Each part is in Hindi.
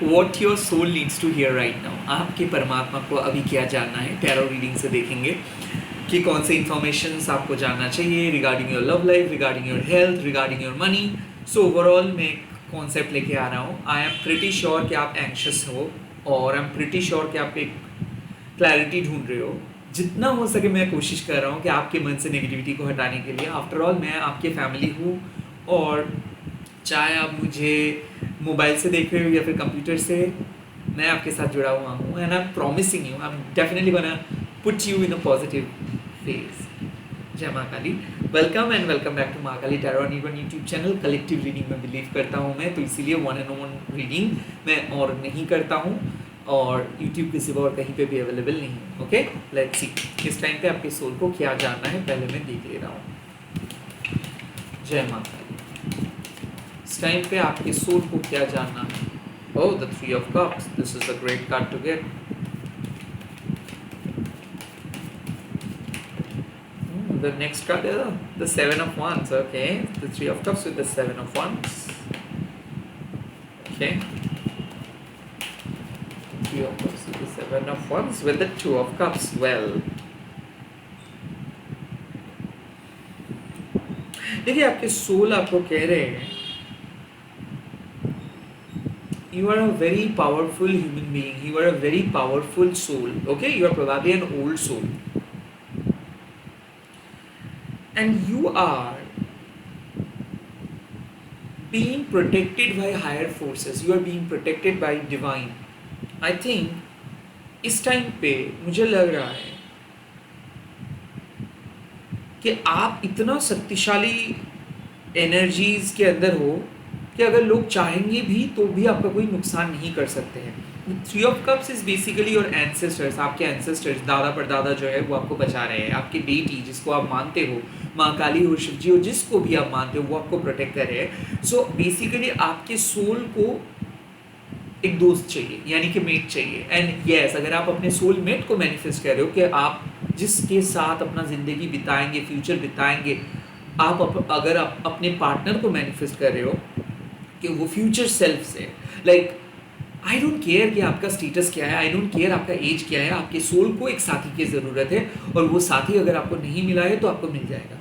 What your soul needs to hear right now. आपके परमात्मा को अभी क्या जानना है, टैरो रीडिंग से देखेंगे कि कौन से इन्फॉर्मेशन आपको जानना चाहिए regarding your love life, regarding your health, regarding your money. So overall मैं कॉन्सेप्ट लेके आ रहा हूँ। आई एम प्रिटी श्योर कि आप एंक्शस हो और आई एम प्रिटी श्योर कि आप एक क्लैरिटी ढूंढ रहे हो। जितना हो सके मैं कोशिश कर रहा हूँ कि आपके मन से नेगेटिविटी को हटाने के लिए। आफ्टर ऑल मैं आपके फैमिली हूँ, और चाहे आप मुझे मोबाइल से देख रहे हो या फिर कंप्यूटर से, मैं आपके साथ जुड़ा हुआ हूँ। And I am promising you, I am definitely gonna put you in a positive phase. जय माँ Kali. Welcome and welcome back to माँ Kali tarot on YouTube channel. Collective reading में बिलीव करता हूँ मैं, तो इसीलिए वन एंड वन रीडिंग मैं और नहीं करता हूँ, और यूट्यूब के सिवा और कहीं पे भी अवेलेबल नहीं है। ओके, लेट्स सी इस टाइम पे आपके सोल को क्या जानना है, पहले मैं देख ले रहा हूँ। जय माँ काली। इस टाइम पे आपके सोल को क्या जानना है। Oh, the Three of Cups. This is a great card to get. The next card is the Seven of Wands. Okay, the Three of Cups with the Seven of Wands. Okay, Three of Cups with the Seven of Wands with the Two of Cups. Well, देखिए आपके सोल आपको कह रहे हैं you are a very powerful human being, you are a very powerful soul. Okay, you are probably an old soul, and you are being protected by higher forces, you are being protected by divine. I think इस टाइम पे मुझे लग रहा है कि आप इतना शक्तिशाली एनर्जीज के अंदर हो कि अगर लोग चाहेंगे भी तो भी आपका कोई नुकसान नहीं कर सकते हैं। Three of cups is basically your ancestors. आपके एंसेस्टर्स, दादा परदादा जो है वो आपको बचा रहे हैं। आपकी डेटी जिसको आप मानते हो, माँ काली हो, शिव जी हो, जिसको भी आप मानते हो, वो आपको प्रोटेक्ट कर रहे हैं। सो बेसिकली आपके सोल को एक दोस्त चाहिए, यानी कि मेट चाहिए। एंड यस, अगर आप अपने सोल मेट को मैनिफेस्ट कर रहे हो कि आप जिसके साथ अपना ज़िंदगी बिताएंगे, फ्यूचर बिताएंगे, अगर आप अपने पार्टनर को मैनिफेस्ट कर रहे हो कि वो फ्यूचर सेल्फ से, लाइक आई डोंट केयर कि आपका स्टेटस क्या है, आई डोंट केयर आपका एज क्या है, आपके सोल को एक साथी की ज़रूरत है, और वो साथी अगर आपको नहीं मिला है तो आपको मिल जाएगा।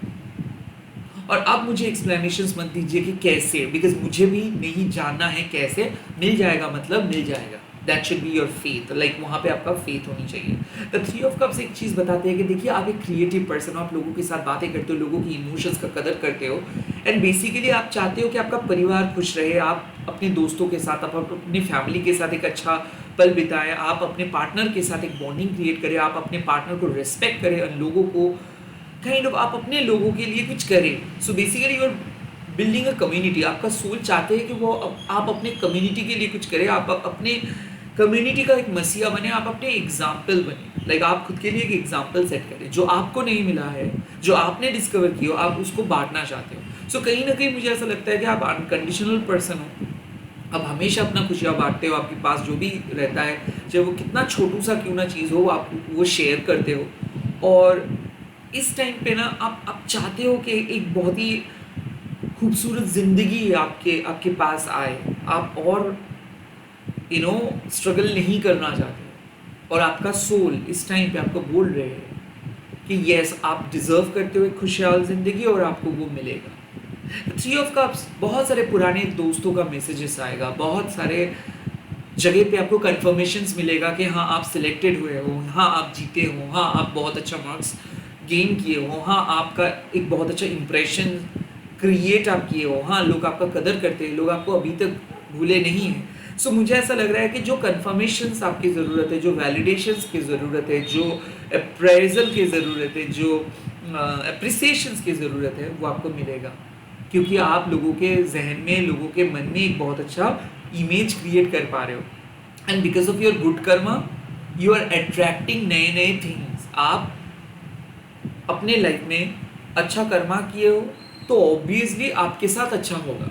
और आप मुझे एक्सप्लेनेशंस मत दीजिए कि कैसे, बिकॉज मुझे भी नहीं जानना है कैसे। मिल जाएगा मतलब मिल जाएगा। That should be your faith, like वहाँ पे आपका फेथ होनी चाहिए। द थ्री ऑफ कप्स एक चीज़ बताते हैं कि देखिए आप एक क्रिएटिव पर्सन हो, आप लोगों के साथ बातें करते हो, लोगों की इमोशंस का कदर करते हो, एंड बेसिकली आप चाहते हो कि आपका परिवार खुश रहे, आप अपने दोस्तों के साथ, आप अपनी फैमिली के साथ एक अच्छा पल बिताएं, आप अपने पार्टनर के साथ एक बॉन्डिंग क्रिएट करें, आप अपने पार्टनर को रिस्पेक्ट करें, उन लोगों को काइंड ऑफ आप अपने लोगों के लिए कुछ करें। So basically you are building a community. आपका सोल चाहते हैं कि वो आप अपने कम्युनिटी के लिए कुछ करें, आप अपने कम्युनिटी का एक मसीहा बने, आप अपने एग्जाम्पल बने। लाइक आप खुद के लिए एक एग्जाम्पल सेट करें। जो आपको नहीं मिला है, जो आपने डिस्कवर किया हो, आप उसको बांटना चाहते हो। सो कहीं ना कहीं मुझे ऐसा लगता है कि आप अनकंडीशनल पर्सन हो, आप हमेशा अपना खुशियाँ बांटते हो, आपके पास जो भी रहता है, चाहे वो कितना छोटू सा क्यों ना चीज़ हो, आप वो शेयर करते हो। और इस टाइम पे ना आप चाहते हो कि एक बहुत ही खूबसूरत ज़िंदगी आपके पास आए, आप और स्ट्रगल नहीं करना चाहते। और आपका सोल इस टाइम पे आपको बोल रहे हैं कि यस, आप डिज़र्व करते हो एक खुशहाल ज़िंदगी, और आपको वो मिलेगा। थ्री ऑफ कप्स, बहुत सारे पुराने दोस्तों का मैसेजेस आएगा, बहुत सारे जगह पे आपको कन्फर्मेशंस मिलेगा कि हाँ आप सिलेक्टेड हुए हो, हाँ आप जीते हो, हाँ आप बहुत अच्छा मार्क्स गेन किए हो, हाँ आपका एक बहुत अच्छा इंप्रेशन क्रिएट आप किए हो, हाँ लोग आपका कदर करते हैं, लोग आपको अभी तक भूले नहीं हैं। सो मुझे ऐसा लग रहा है कि जो कन्फर्मेशंस आपकी ज़रूरत है, जो वैलिडेशंस की ज़रूरत है, जो अप्रेजल की ज़रूरत है, जो अप्रिसिएशंस की ज़रूरत है, वो आपको मिलेगा। क्योंकि आप लोगों के जहन में, लोगों के मन में एक बहुत अच्छा इमेज क्रिएट कर पा रहे हो, and because of your good karma you are attracting नए नए थिंग्स। आप अपने लाइफ में अच्छा कर्मा किए हो तो ऑब्वियसली आपके साथ अच्छा होगा।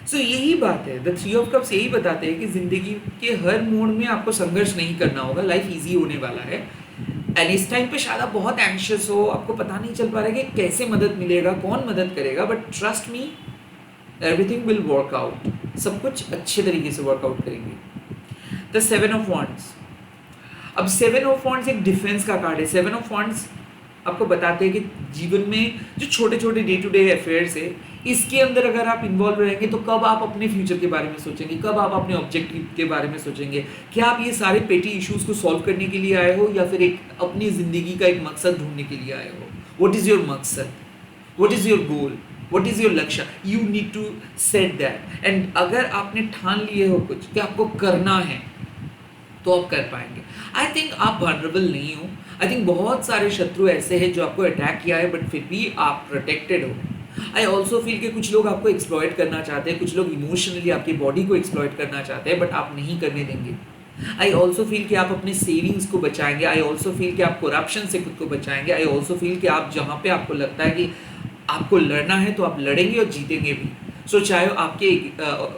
सो यही बात है, द थ्री ऑफ कप्स यही बताते हैं कि ज़िंदगी के हर मोड़ में आपको संघर्ष नहीं करना होगा, लाइफ ईजी होने वाला है। एंड इस टाइम पे शायद आप बहुत एंक्शियस हो, आपको पता नहीं चल पा रहा है कि कैसे मदद मिलेगा, कौन मदद करेगा, but trust me everything will work out. सब कुछ अच्छे तरीके से वर्कआउट करेंगे। The seven of wands. अब सेवन ऑफ वॉन्ड्स एक डिफेंस का कार्ड है। सेवन ऑफ वॉन्ड्स आपको बताते हैं कि जीवन में जो छोटे छोटे डे टू डे अफेयर्स है, इसके अंदर अगर आप इन्वॉल्व रहेंगे तो कब आप अपने फ्यूचर के बारे में सोचेंगे, कब आप अपने ऑब्जेक्टिव के बारे में सोचेंगे। क्या आप ये सारे पेटी इश्यूज को सॉल्व करने के लिए आए हो या फिर एक अपनी जिंदगी का एक मकसद ढूंढने के लिए आए हो? व्हाट इज योर मकसद, what is your goal, what is your लक्ष्य? You need to set that. And अगर आपने ठान लिए हो कुछ कि आपको करना है तो आप कर पाएंगे। आई थिंक आप वल्नरेबल नहीं हो। आई थिंक बहुत सारे शत्रु ऐसे हैं जो आपको अटैक किया है बट फिर भी आप प्रोटेक्टेड हो। आई ऑल्सो फील कि कुछ लोग आपको एक्सप्लॉइट करना चाहते हैं, कुछ लोग इमोशनली आपकी बॉडी को एक्सप्लॉइट करना चाहते हैं बट आप नहीं करने देंगे। आई ऑल्सो फील कि आप अपने सेविंग्स को बचाएंगे। आई ऑल्सो फील कि आप करप्शन से खुद को बचाएंगे। आई ऑल्सो फील कि आप जहाँ पे आपको लगता है कि आपको लड़ना है तो आप लड़ेंगे और जीतेंगे भी। सो चाहे आपके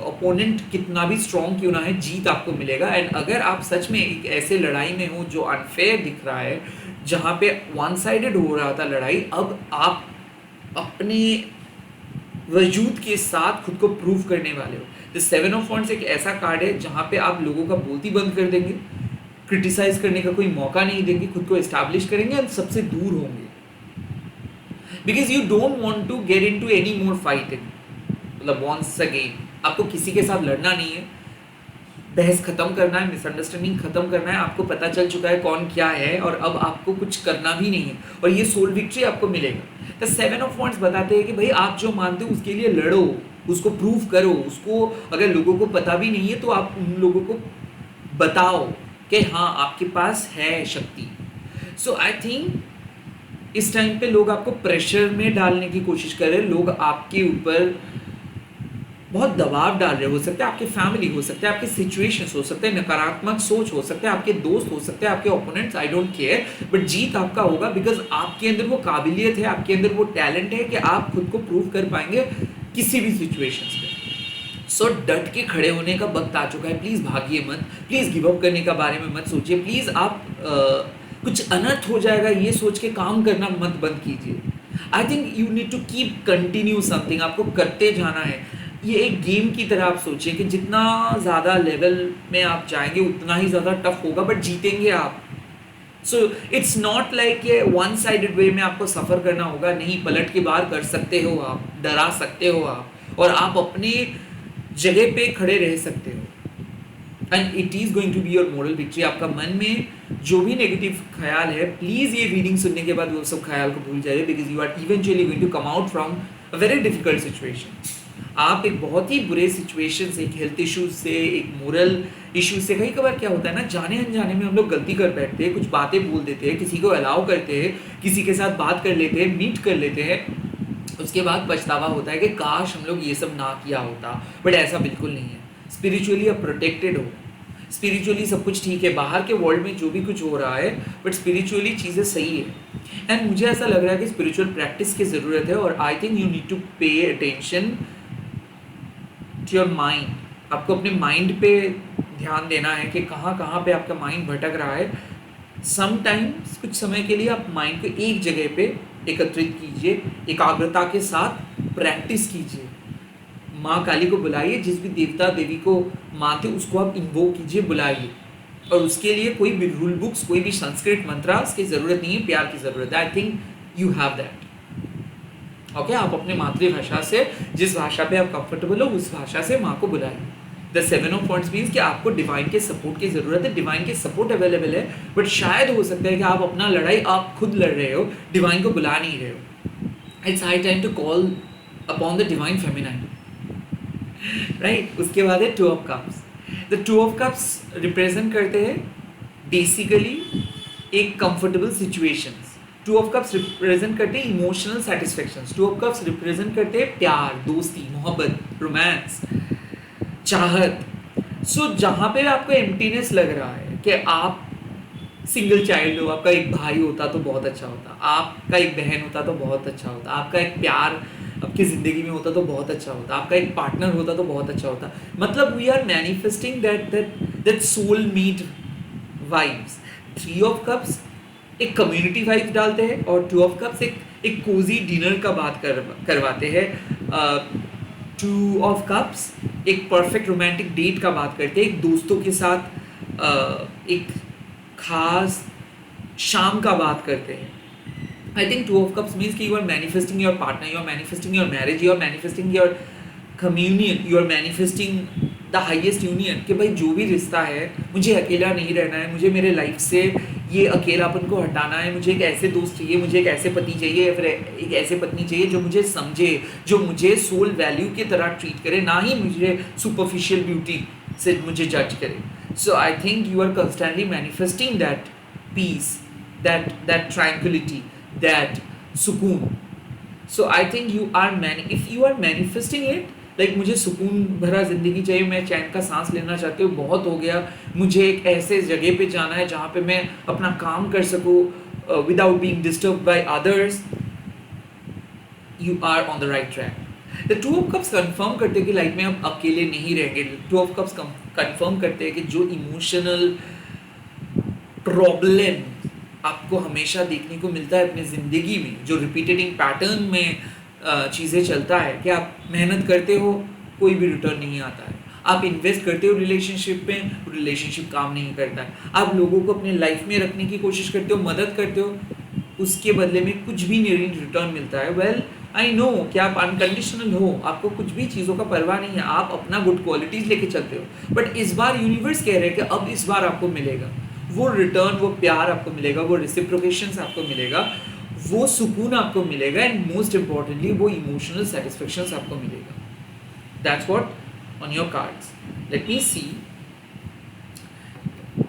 ओपोनेंट कितना भी स्ट्रॉन्ग क्यों ना है, जीत आपको मिलेगा। एंड अगर आप सच में एक ऐसे लड़ाई में हो जो अनफेयर दिख रहा है, जहाँ पे वन साइडेड हो रहा था लड़ाई, अब आप अपने वजूद के साथ खुद को प्रूव करने वाले हो। द सेवन ऑफ वॉन्ड्स एक ऐसा कार्ड है जहाँ पे आप लोगों का बोलती बंद कर देंगे, क्रिटिसाइज करने का कोई मौका नहीं देंगे, खुद को एस्टैब्लिश करेंगे और सबसे दूर होंगे। Because you don't want to get in to any more fighting. मतलब वॉन्स अगेन आपको किसी के साथ लड़ना नहीं है, बहस खत्म करना है, मिसअंडरस्टैंडिंग खत्म करना है। आपको पता चल चुका है कौन क्या है और अब आपको कुछ करना भी नहीं है और ये सोल विक्ट्री आपको मिलेगा। द सेवन ऑफ वॉन्ड्स बताते हैं कि भाई आप जो मानते हो उसके लिए लड़ो, उसको प्रूव करो, उसको अगर लोगों को पता भी नहीं है तो आप उन लोगों को बताओ कि हाँ आपके पास है शक्ति। सो आई थिंक इस टाइम पे लोग आपको प्रेशर में डालने की कोशिश कर रहे हैं, लोग आपके ऊपर बहुत दबाव डाल रहे हो सकते हैं आपके फैमिली, हो सकते हैं आपके सिचुएशंस, हो सकते हैं नकारात्मक सोच, हो सकते हैं आपके दोस्त, हो सकते हैं आपके opponents. I don't care, but जीत आपका होगा बिकॉज आपके अंदर वो काबिलियत है, आपके अंदर वो टैलेंट है कि आप खुद को प्रूव कर पाएंगे किसी भी सिचुएशंस में। सो डट के खड़े होने का वक्त आ चुका है। प्लीज़ भागिए मत, प्लीज़ गिव अप करने का बारे में मत सोचिए, प्लीज़ आप कुछ अनर्थ हो जाएगा ये सोच के काम करना मत बंद कीजिए। I think you need to keep continue something, आपको करते जाना है। ये एक गेम की तरह आप सोचिए कि जितना ज़्यादा लेवल में आप जाएंगे उतना ही ज़्यादा टफ होगा बट जीतेंगे आप। सो इट्स नॉट लाइक ये वन साइडेड वे में आपको सफ़र करना होगा, नहीं, पलट के बाहर कर सकते हो आप, डरा सकते हो आप और आप अपने जगह पे खड़े रह सकते हो। And it is going to be your moral victory. आपका मन में जो भी नेगेटिव ख्याल है, प्लीज़ ये रीडिंग सुनने के बाद वो सब ख्याल को भूल जाइए because you are eventually going to come out from a very difficult situation. आप एक बहुत ही बुरे सिचुएशन से, एक हेल्थ इश्यूज से, एक मोरल इश्यूज से, कई कबार क्या होता है ना, जाने अनजाने में हम लोग गलती कर बैठते हैं, कुछ बातें बोल देते हैं, किसी को अलाउ करते हैं, किसी के साथ बात कर लेते हैं, मीट कर लेते हैं, उसके बाद पछतावा होता है कि काश हम लोग ये सब ना किया होता। बट ऐसा बिल्कुल नहीं है। स्पिरिचुअली आप प्रोटेक्टेड हो, स्पिरिचुअली सब कुछ ठीक है, बाहर के वर्ल्ड में जो भी कुछ हो रहा है बट स्पिरिचुअली चीज़ें सही है। एंड मुझे ऐसा लग रहा है कि स्पिरिचुअल प्रैक्टिस की ज़रूरत है और I think you need to pay attention to your mind. आपको अपने माइंड पे ध्यान देना है कि कहाँ कहाँ पे आपका माइंड भटक रहा है। समटाइम्स कुछ समय के लिए आप माइंड को एक जगह पे एकत्रित कीजिए, एकाग्रता के साथ प्रैक्टिस कीजिए। माँ काली को बुलाइए, जिस भी देवता देवी को मानते उसको आप इन्वोक कीजिए, बुलाइए। और उसके लिए कोई भी रूल बुक्स, कोई भी संस्कृत मंत्रास की ज़रूरत नहीं है, प्यार की ज़रूरत है। आई think you have that. Okay, आप अपने मातृभाषा से, जिस भाषा पे आप कंफर्टेबल हो उस भाषा से माँ को बुलाइए। The seven of wands means कि आपको डिवाइन के सपोर्ट की ज़रूरत है, डिवाइन के सपोर्ट अवेलेबल है बट शायद हो सकता है कि आप अपना लड़ाई आप खुद लड़ रहे हो, डिवाइन को बुला नहीं रहे हो। It's high time to call upon the divine feminine, right. उसके बाद है two of cups. The two of cups represent करते हैं बेसिकली एक comfortable situations. Two of cups represent करते हैं emotional satisfactions. Two of cups represent करते हैं प्यार, दोस्ती, मोहब्बत, रोमांस, चाहत। सो जहाँ पे आपको एम्प्टीनेस लग रहा है कि आप सिंगल चाइल्ड हो, आपका एक भाई होता तो बहुत अच्छा होता, आपका एक बहन होता तो बहुत अच्छा होता, आपका एक प्यार आपकी ज़िंदगी में होता तो बहुत अच्छा होता, आपका एक पार्टनर होता तो बहुत अच्छा होता। मतलब we are manifesting that soul mate vibes. Three of cups एक कम्युनिटी वाइब्स डालते हैं और टू ऑफ कप्स एक कोजी डिनर का बात करवाते हैं। टू ऑफ कप्स एक परफेक्ट रोमांटिक डेट का बात करते हैं, एक दोस्तों के साथ एक खास शाम का बात करते हैं। I think Two of Cups means कि you are manifesting your partner, you are manifesting your marriage, you are manifesting your communion, you are manifesting the highest union कि भाई जो भी रिश्ता है मुझे अकेला नहीं रहना है, मुझे मेरे लाइफ से ये अकेलापन को हटाना है, मुझे एक ऐसे दोस्त चाहिए, मुझे एक ऐसे पति चाहिए या फिर एक ऐसे पत्नी चाहिए जो मुझे समझे, जो मुझे सोल वैल्यू की तरह ट्रीट करे, ना ही मुझे सुपरफिशियल ब्यूटी से मुझे जज करे. So I think you are constantly manifesting that peace, that tranquility, that sukoon. So I think you are if you are manifesting it, like मुझे सुकून भरा ज़िंदगी चाहिए, मैं चैन का सांस लेना चाहती हूँ, बहुत हो गया, मुझे एक ऐसे जगह पे जाना है जहाँ पे मैं अपना काम कर सकूँ without being disturbed by others, you are on the right track. The Two of Cups confirm करते हैं कि लाइफ में आप अकेले नहीं रहेंगे. Two of Cups confirm करते हैं कि जो इमोशनल प्रॉब्लम आपको हमेशा देखने को मिलता है अपनी ज़िंदगी में, जो रिपीटेटिंग पैटर्न में चीज़ें चलता है कि आप मेहनत करते हो, कोई भी रिटर्न नहीं आता है, आप इन्वेस्ट करते हो रिलेशनशिप में, रिलेशनशिप काम नहीं करता है, आप लोगों को अपने लाइफ में रखने की कोशिश करते हो, मदद करते हो, उसके बदले में कुछ भी नहीं रिटर्न मिलता है. वेल आई नो कि आप अनकंडीशनल हो, आपको कुछ भी चीज़ों का परवाह नहीं है, आप अपना गुड क्वालिटीज़ लेके चलते हो, बट इस बार यूनिवर्स कह रहे हैं कि अब इस बार आपको मिलेगा वो रिटर्न, वो प्यार आपको मिलेगा, वो रेसिप्रोकेशंस आपको मिलेगा, वो सुकून आपको मिलेगा, एंड मोस्ट इम्पॉर्टेंटली वो इमोशनल सेटिस्फेक्शंस आपको मिलेगा. That's what on your cards. Let me see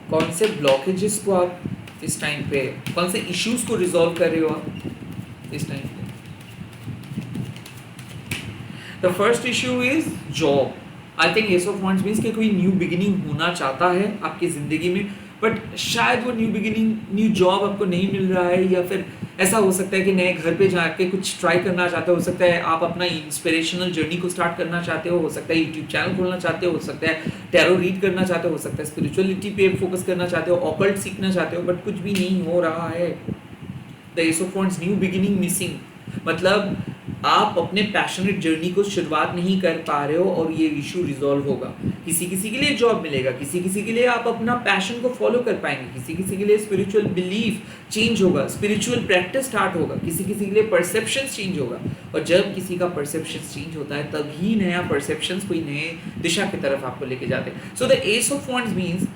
कौन से ब्लॉकेजेस को आप इस टाइम पे, कौन से इश्यूज को रिजॉल्व कर रहे हो आप इस टाइम पे. The first issue is job. I think S of wands means कि कोई न्यू बिगिनिंग होना चाहता है आपकी ज़िंदगी में, बट शायद वो न्यू बिगिनिंग, न्यू जॉब आपको नहीं मिल रहा है, या फिर ऐसा हो सकता है कि नए घर पे जाके कुछ ट्राई करना चाहते हो सकता है आप अपना इंस्पिरेशनल जर्नी को स्टार्ट करना चाहते हो सकता है यूट्यूब चैनल खोलना चाहते हो सकता है टैरो रीड करना चाहते हो सकता है स्पिरिचुअलिटी पे फोकस करना चाहते हो, ऑकल्ट सीखना चाहते हो, बट कुछ भी नहीं हो रहा है. The S of wands, new beginning missing, मतलब आप अपने पैशनेट जर्नी को शुरुआत नहीं कर पा रहे हो और ये इशू रिजॉल्व होगा. किसी किसी के लिए जॉब मिलेगा, किसी किसी के लिए आप अपना पैशन को फॉलो कर पाएंगे, किसी किसी के लिए स्पिरिचुअल बिलीफ चेंज होगा, स्पिरिचुअल प्रैक्टिस स्टार्ट होगा, किसी किसी के लिए परसेप्शन चेंज होगा. और जब किसी का परसेप्शन चेंज होता है तभी नया परसेप्शन कोई नए दिशा की तरफ आपको लेके जाते हैं. So the S of wands means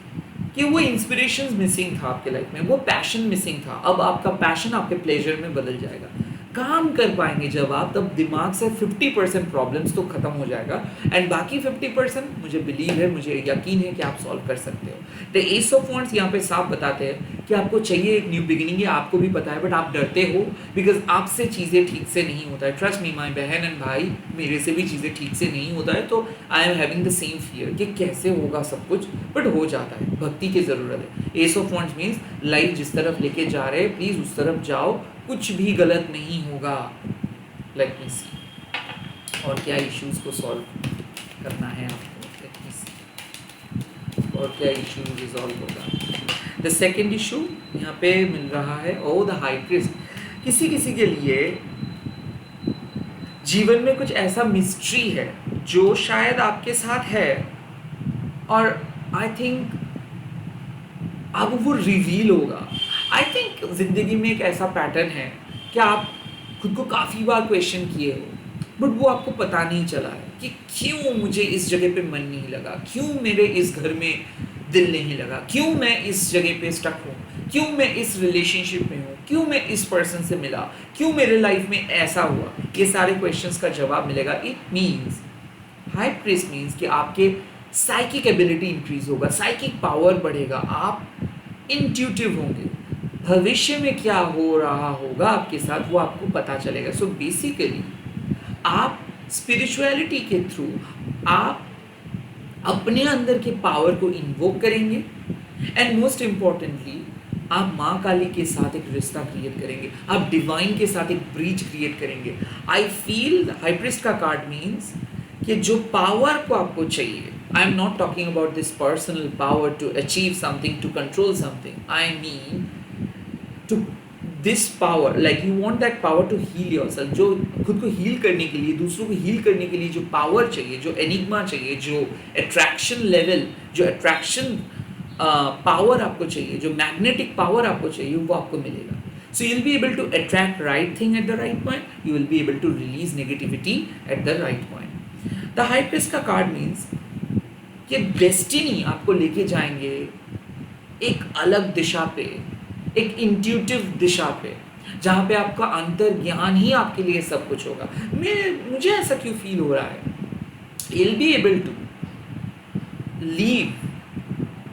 कि वो इंस्पिरेशन मिसिंग था आपके लाइफ में, वो पैशन मिसिंग था. अब आपका पैशन आपके प्लेजर में बदल जाएगा. काम कर पाएंगे जब आप, तब दिमाग से 50% प्रॉब्लम्स तो खत्म हो जाएगा, एंड बाकी 50% मुझे बिलीव है, मुझे यकीन है कि आप सॉल्व कर सकते हो. द एस ऑफ वांड्स यहाँ पे साफ बताते हैं कि आपको चाहिए एक न्यू बिगिनिंग, है आपको भी पता है, बट आप डरते हो बिकॉज आपसे चीज़ें ठीक से नहीं होता है. ट्रस्ट मी माय बहन एंड भाई, मेरे से भी चीज़ें ठीक से नहीं होता है, तो I am having the same fear कि कैसे होगा सब कुछ, बट हो जाता है. भक्ति की ज़रूरत है. S of wands means life जिस तरफ लेके जा रहे हैं प्लीज़ उस तरफ जाओ, कुछ भी गलत नहीं होगा. लेट मी सी और क्या इश्यूज को सॉल्व करना है आपको. लेट मी सी और क्या इशू रिजॉल्व होगा. द सेकेंड इशू यहाँ पे मिल रहा है, ओ द हाई प्रीस्ट. किसी किसी के लिए जीवन में कुछ ऐसा मिस्ट्री है जो शायद आपके साथ है, और आई थिंक अब वो रिवील होगा. आई थिंक जिंदगी में एक ऐसा पैटर्न है कि आप खुद को काफ़ी बार क्वेश्चन किए हो, बट वो आपको पता नहीं चला है कि क्यों मुझे इस जगह पे मन नहीं लगा, क्यों मेरे इस घर में दिल नहीं लगा, क्यों मैं इस जगह पे स्टक हूँ, क्यों मैं इस रिलेशनशिप में हूँ, क्यों मैं इस पर्सन से मिला, क्यों मेरे लाइफ में ऐसा हुआ. ये सारे क्वेश्चंस का जवाब मिलेगा. It means high priest means कि आपके साइकिक एबिलिटी इंक्रीज होगा, साइकिक पावर बढ़ेगा, आप इंट्यूटिव होंगे, भविष्य में क्या हो रहा होगा आपके साथ वो आपको पता चलेगा. सो बेसिकली आप स्पिरिचुअलिटी के थ्रू आप अपने अंदर के पावर को इन्वोक करेंगे, एंड मोस्ट इम्पॉर्टेंटली आप माँ काली के साथ एक रिश्ता क्रिएट करेंगे, आप डिवाइन के साथ एक ब्रिज क्रिएट करेंगे. आई फील हाई प्रीस्ट का कार्ड मीन्स कि जो पावर को आपको चाहिए, I am not talking about this personal power to achieve something, to control something. I mean to this power, like you want that power to heal yourself. जो खुद को हील करने के लिए, दूसरों को हील करने के लिए जो पावर चाहिए, जो एनिग्मा चाहिए, जो अट्रैक्शन लेवल, जो अट्रैक्शन पावर आपको चाहिए, जो मैग्नेटिक पावर आपको चाहिए, वो आपको मिलेगा. So you'll be able to attract right thing at the right point. You will be able to release negativity at the right point. The High Priest का कार्ड means कि डेस्टिनी आपको लेके जाएंगे एक अलग दिशा पे, एक इंट्यूटिव दिशा पे, जहाँ पे आपका अंतर ज्ञान ही आपके लिए सब कुछ होगा. मुझे ऐसा क्यों फील हो रहा है? You'll be able to live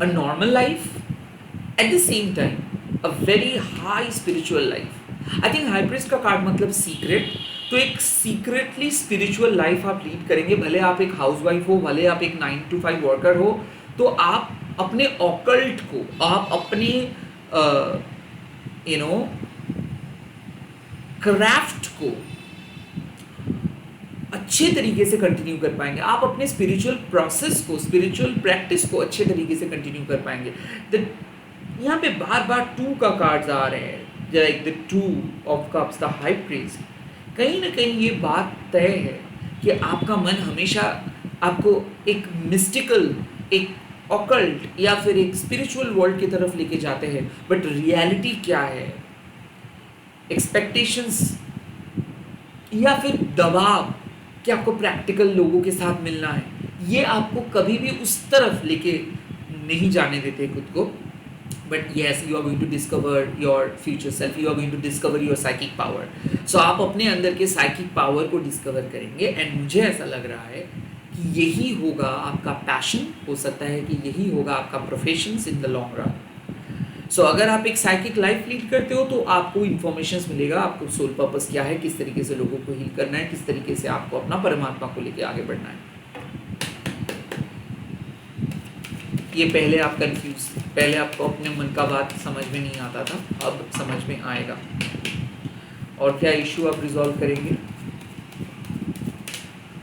a normal life at the same time a very high spiritual life. I think High Priest का कार्ड मतलब सीक्रेट. तो एक सीक्रेटली स्पिरिचुअल लाइफ आप लीड करेंगे. भले आप एक हाउसवाइफ हो, भले आप एक 9 to 5 वर्कर हो, तो आप अपने ऑकल्ट को, आप अपने क्राफ्ट को अच्छे तरीके से कंटिन्यू कर पाएंगे. आप अपने स्पिरिचुअल प्रोसेस को, स्पिरिचुअल प्रैक्टिस को अच्छे तरीके से कंटिन्यू कर पाएंगे. यहाँ पे बार बार 2 का कार्ड्स आ रहे हैं, like the 2 of cups, the high priest. कहीं ना कहीं ये बात तय है कि आपका मन हमेशा आपको एक मिस्टिकल, एक ऑकल्ट या फिर एक स्पिरिचुअल वर्ल्ड की तरफ लेके जाते हैं. बट रियलिटी क्या है? एक्सपेक्टेशंस या फिर दबाव कि आपको प्रैक्टिकल लोगों के साथ मिलना है, ये आपको कभी भी उस तरफ लेके नहीं जाने देते खुद को. But yes, you are going to discover your future self. You are going to discover your psychic power. So आप अपने अंदर के psychic power को discover करेंगे. And मुझे ऐसा लग रहा है कि यही होगा आपका passion. हो सकता है कि यही होगा आपका professions in the long run. So अगर आप एक psychic life lead करते हो तो आपको informations मिलेगा, आपको soul purpose क्या है, किस तरीके से लोगों को heal करना है, किस तरीके से आपको अपना परमात्मा को लेके आगे बढ़ना है. ये पहले आप कंफ्यूज, पहले आपको अपने मन का बात समझ में नहीं आता था, अब समझ में आएगा. और क्या इशू आप रिजॉल्व करेंगे?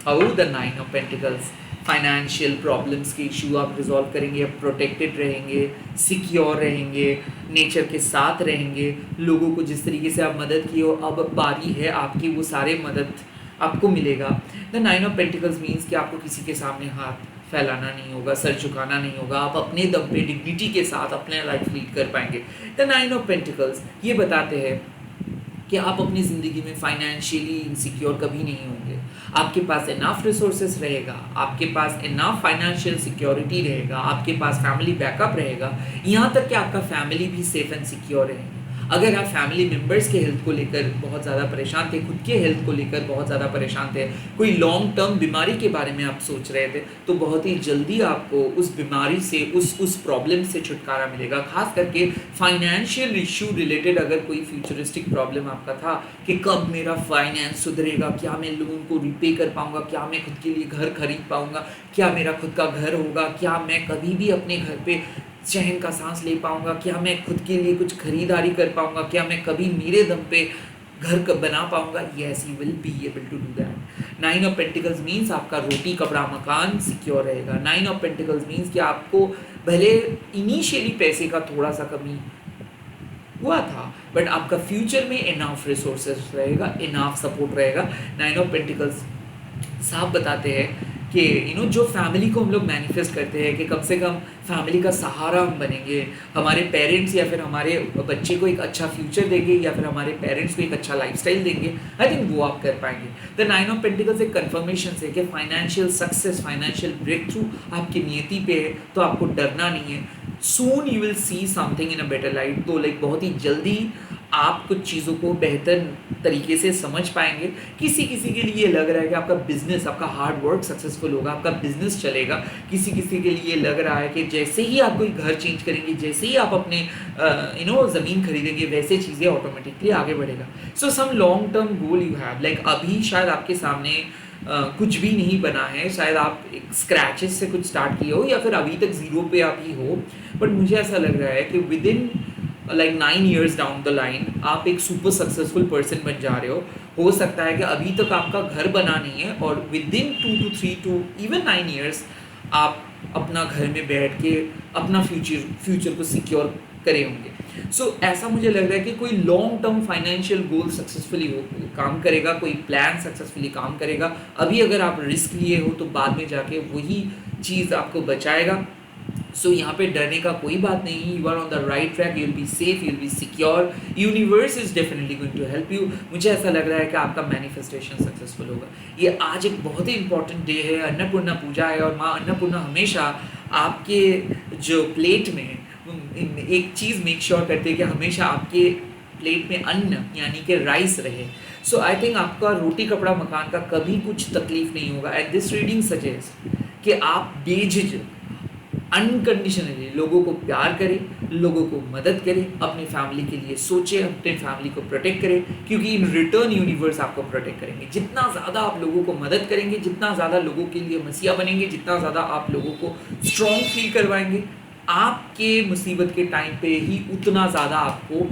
How the 9 of pentacles, financial problems के इशू आप रिजॉल्व करेंगे. आप प्रोटेक्टेड रहेंगे, सिक्योर रहेंगे, नेचर के साथ रहेंगे. लोगों को जिस तरीके से आप मदद किए हो, अब बारी है आपकी, वो सारे मदद आपको मिलेगा. द 9 ऑफ पेंटिकल्स मीन्स कि आपको किसी के सामने हाथ फैलाना नहीं होगा, सर झुकाना नहीं होगा. आप अपने दम पे डिग्निटी के साथ अपने लाइफ लीड कर पाएंगे. द 9 ऑफ पेंटिकल्स ये बताते हैं कि आप अपनी ज़िंदगी में फाइनेंशियली इनसिक्योर कभी नहीं होंगे. आपके पास इनफ रिसोर्सेज रहेगा, आपके पास इनफ फाइनेंशियल सिक्योरिटी रहेगा, आपके पास फैमिली बैकअप रहेगा. यहाँ तक कि आपका फैमिली भी सेफ एंड सिक्योर रहेगा. अगर आप फैमिली मेम्बर्स के हेल्थ को लेकर बहुत ज़्यादा परेशान थे, खुद के हेल्थ को लेकर बहुत ज़्यादा परेशान थे, कोई लॉन्ग टर्म बीमारी के बारे में आप सोच रहे थे, तो बहुत ही जल्दी आपको उस बीमारी से, उस प्रॉब्लम से छुटकारा मिलेगा. खास करके फाइनेंशियल इशू रिलेटेड अगर कोई फ्यूचरिस्टिक प्रॉब्लम आपका था कि कब मेरा फाइनेंस सुधरेगा, क्या मैं लोन को रिपे कर पाऊँगा, क्या मैं खुद के लिए घर खरीद पाऊँगा, क्या मेरा खुद का घर होगा, क्या मैं कभी भी अपने घर पे चैन का सांस ले पाऊंगा, क्या मैं खुद के लिए कुछ खरीदारी कर पाऊंगा, क्या मैं कभी मेरे दम पे घर बना पाऊंगा. Yes, you will be able to do that. 9 of pentacles means आपका रोटी कपड़ा मकान सिक्योर रहेगा. 9 ऑफ पेंटिकल्स मीन्स कि आपको भले इनिशियली पैसे का थोड़ा सा कमी हुआ था, बट आपका फ्यूचर में इनफ रिसोर्सेज रहेगा, इनफ सपोर्ट रहेगा. 9 ऑफ पेंटिकल्स साफ बताते हैं कि जो फैमिली को हम लोग मैनिफेस्ट करते हैं कि कम से कम फैमिली का सहारा हम बनेंगे, हमारे पेरेंट्स या फिर हमारे बच्चे को एक अच्छा फ्यूचर देंगे, या फिर हमारे पेरेंट्स को एक अच्छा लाइफस्टाइल देंगे. आई थिंक वो आप कर पाएंगे. द 9 ऑफ पेंटिकल्स एक कन्फर्मेशन है कि financial success, financial breakthrough आपकी नियति पे है, तो आपको डरना नहीं है. Soon you will see something in a better light. तो लाइक बहुत ही जल्दी आप कुछ चीज़ों को बेहतर तरीके से समझ पाएंगे. किसी किसी के लिए लग रहा है कि आपका बिजनेस, आपका हार्ड वर्क सक्सेसफुल होगा, आपका बिजनेस चलेगा. किसी किसी के लिए लग रहा है कि जैसे ही आप कोई घर चेंज करेंगे, जैसे ही आप अपने ज़मीन खरीदेंगे, वैसे चीज़ें ऑटोमेटिकली आगे बढ़ेगा. So some long term goal you have, like अभी शायद आपके सामने कुछ भी नहीं बना है, शायद आप एक स्क्रैचेस से कुछ स्टार्ट किए हो, या फिर अभी तक ज़ीरो पे आप ही हो. बट मुझे ऐसा लग रहा है कि with in like 9 years down the line आप एक सुपर सक्सेसफुल पर्सन बन जा रहे हो. हो सकता है कि अभी तक आपका घर बना नहीं है, और with in 2 to 3 to even 9 years आप अपना घर में बैठ के अपना फ्यूचर को सिक्योर करे होंगे. सो ऐसा मुझे लग रहा है कि कोई long term financial goal successfully काम करेगा, कोई प्लान सक्सेसफुली काम करेगा. अभी अगर आप रिस्क लिए हो तो बाद में जाके वही चीज़ आपको बचाएगा. सो यहाँ पे डरने का कोई बात नहीं, you are on the right track, you will be safe, you will be secure, universe is definitely going to help you. मुझे ऐसा लग रहा है कि आपका मैनिफेस्टेशन सक्सेसफुल होगा। ये आज एक बहुत ही इंपॉर्टेंट डे है, अन्नपूर्णा पूजा है, और माँ अन्नपूर्णा हमेशा आपके जो प्लेट में एक चीज़ मेक श्योर करते हैं कि हमेशा आपके प्लेट में अन्न यानी कि राइस रहे। सो आई थिंक आपका रोटी कपड़ा मकान का कभी कुछ तकलीफ नहीं होगा। एंड दिस रीडिंग सजेस्ट कि आप बेझिझक अनकंडीशनली लोगों को प्यार करें, लोगों को मदद करें, अपनी फैमिली के लिए सोचें, अपने फैमिली को प्रोटेक्ट करें, क्योंकि इन रिटर्न यूनिवर्स आपको प्रोटेक्ट करेंगे। जितना ज़्यादा आप लोगों को मदद करेंगे, जितना ज़्यादा लोगों के लिए मसीहा बनेंगे, जितना ज़्यादा आप लोगों को स्ट्रॉन्ग फील करवाएंगे, आपके मुसीबत के टाइम पे ही उतना ज़्यादा आपको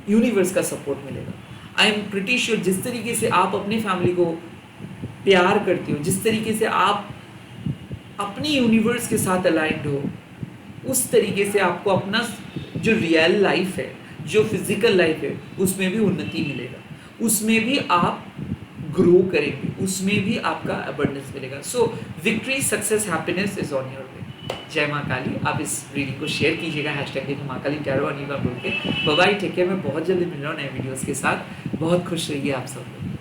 यूनिवर्स का सपोर्ट मिलेगा। आई एम प्रिटी श्योर जिस तरीके से आप अपने फैमिली को प्यार करते हो, जिस तरीके से आप अपनी यूनिवर्स के साथ अलाइंड हो, उस तरीके से आपको अपना जो रियल लाइफ है, जो फिजिकल लाइफ है, उसमें भी उन्नति मिलेगा, उसमें भी आप ग्रो करेंगे, उसमें भी आपका अबंडेंस मिलेगा। So victory, success, happiness is on your way. जय माँ काली। आप इस रीडिंग को शेयर कीजिएगा हैशटैग माँ काली टैरो अनिवा बोल के। Bye bye, take care. मैं बहुत जल्दी मिल रहा हूँ नए वीडियोज़ के साथ। बहुत खुश रहिए आप सब लोग।